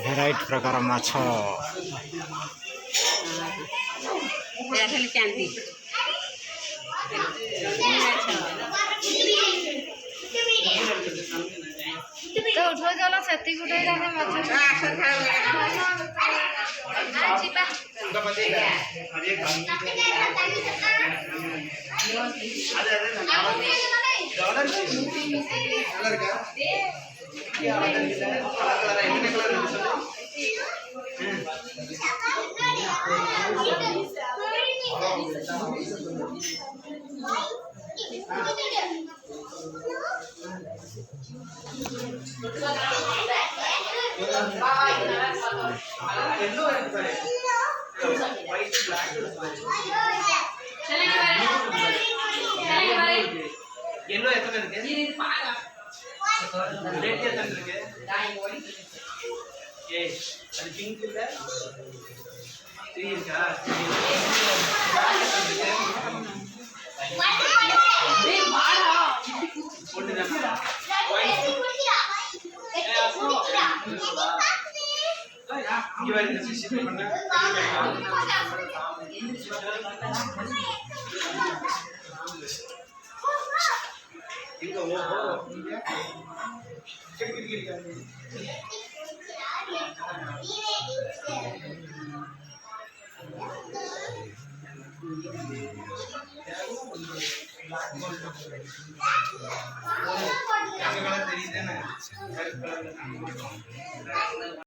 variety प्रकार माछ तो उठो चलो सेती गुटे जाके माछ येलो எத்தனை இருக்கு இது பாருங்க ரெட் எத்தனை இருக்கு ஏய் அது பிங்க் இல்ல 3 இருக்கா டேய் வாடா போட்டு தான் இங்க வர இந்த சிஸ்டம் பண்ணு இங்க ஓஹோ இங்க தெரியுதுன்னு